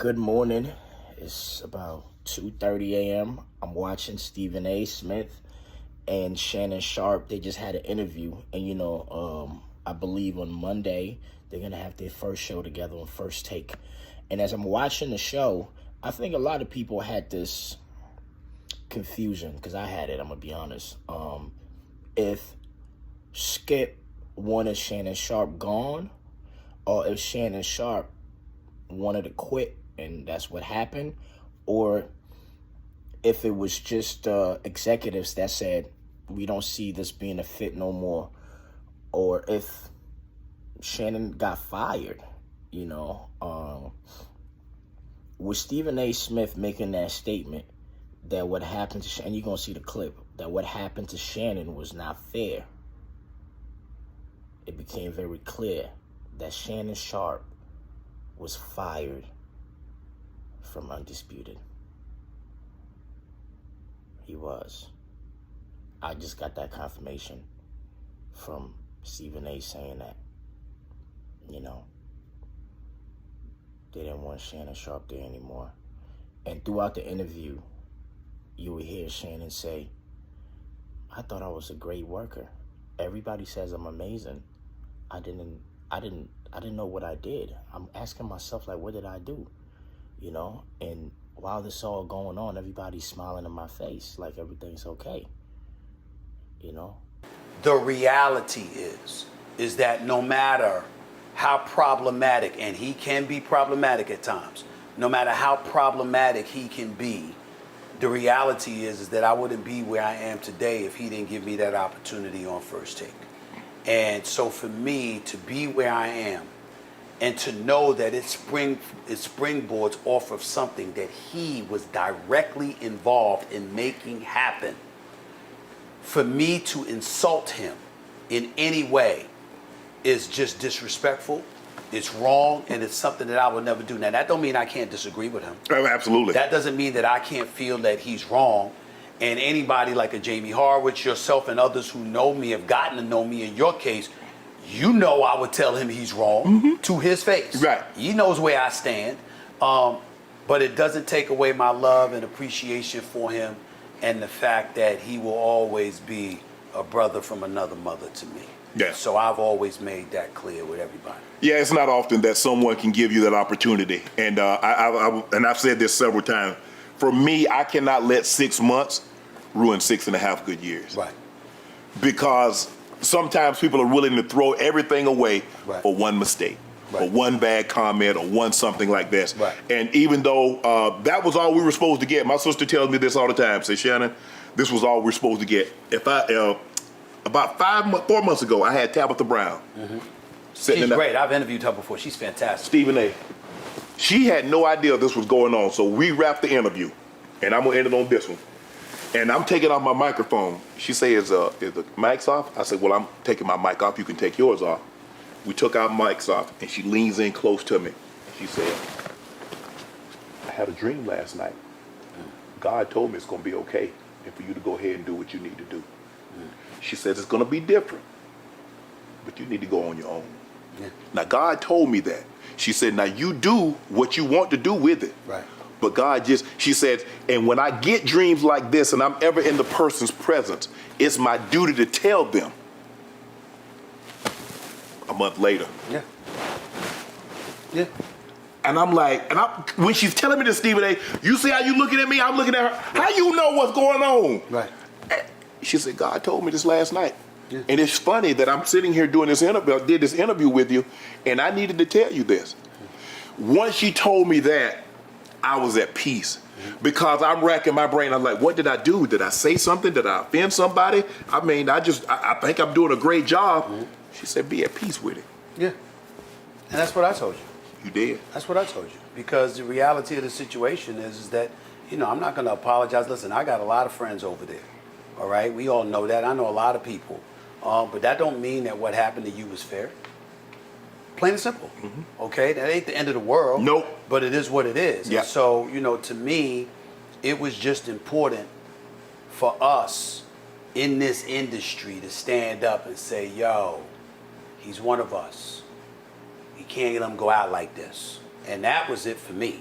Good morning. It's about 2:30 a.m. I'm watching Stephen A. Smith and Shannon Sharpe. They just had an interview, and I believe on Monday they're gonna have their first show together on First Take. And as I'm watching the show, I think a lot of people had this confusion, because I had it, I'm gonna be honest. If Skip wanted Shannon Sharpe gone, or if Shannon Sharpe wanted to quit and that's what happened, or if it was just executives that said, we don't see this being a fit no more, or if Shannon got fired, with Stephen A. Smith making that statement that what happened to Shannon, you're going to see the clip, that what happened to Shannon was not fair. It became very clear that Shannon Sharpe was fired from Undisputed. He was. I just got that confirmation from Stephen A. saying that, they didn't want Shannon Sharpe there anymore. And throughout the interview, you would hear Shannon say, I thought I was a great worker. Everybody says I'm amazing. I didn't know what I did. I'm asking myself, like, what did I do? And while this all going on, everybody's smiling in my face like everything's okay. The reality is that no matter how problematic, and he can be problematic at times, no matter how problematic he can be, the reality is that I wouldn't be where I am today if he didn't give me that opportunity on First Take. And so for me to be where I am and to know that it springboards off of something that he was directly involved in making happen, for me to insult him in any way is just disrespectful, it's wrong, and it's something that I would never do. Now, that don't mean I can't disagree with him. Oh, absolutely. That doesn't mean that I can't feel that he's wrong. And anybody like a Jamie Horowitz, yourself, and others who know me, have gotten to know me in your case, I would tell him he's wrong to his face. Right. He knows where I stand. But it doesn't take away my love and appreciation for him and the fact that he will always be a brother from another mother to me. Yeah. So I've always made that clear with everybody. Yeah, it's not often that someone can give you that opportunity. And I've said this several times. For me, I cannot let 6 months ruin 6.5 good years. Right. Because sometimes people are willing to throw everything away Right. for one mistake, Right. or one bad comment, or one something like this. Right. And even though that was all we were supposed to get, my sister tells me this all the time. Say, Shannon, this was all we're supposed to get. If about 4 months ago, I had Tabitha Brown. She's great. I've interviewed her before. She's fantastic. Stephen A. She had no idea this was going on, so we wrapped the interview, and I'm gonna end it on this one. And I'm taking off my microphone. She says, is the mic's off? I said, well, I'm taking my mic off. You can take yours off. We took our mics off, and she leans in close to me. She said, I had a dream last night. God told me it's gonna be okay, and for you to go ahead and do what you need to do. She says, it's gonna be different, but you need to go on your own. Yeah. Now, God told me that. She said, now you do what you want to do with it. Right. But God she said, and when I get dreams like this and I'm ever in the person's presence, it's my duty to tell them. A month later. Yeah. Yeah. And I'm like, when she's telling me this, Stephen A., you see how you looking at me? I'm looking at her. How you know what's going on? Right. She said, God told me this last night. Yeah. And it's funny that I'm sitting here doing this interview. I did this interview with you, and I needed to tell you this. Once she told me that, I was at peace. Because I'm racking my brain. I'm like, what did I do? Did I say something? Did I offend somebody? I mean, I think I'm doing a great job. She said, be at peace with it. Yeah. And that's what I told you. You did. That's what I told you. Because the reality of the situation is that, I'm not going to apologize. Listen, I got a lot of friends over there. All right? We all know that. I know a lot of people. But that don't mean that what happened to you was fair. Plain and simple. Okay? That ain't the end of the world. Nope. But it is what it is. Yeah. And so, to me, it was just important for us in this industry to stand up and say, yo, he's one of us. You can't let him go out like this. And that was it for me.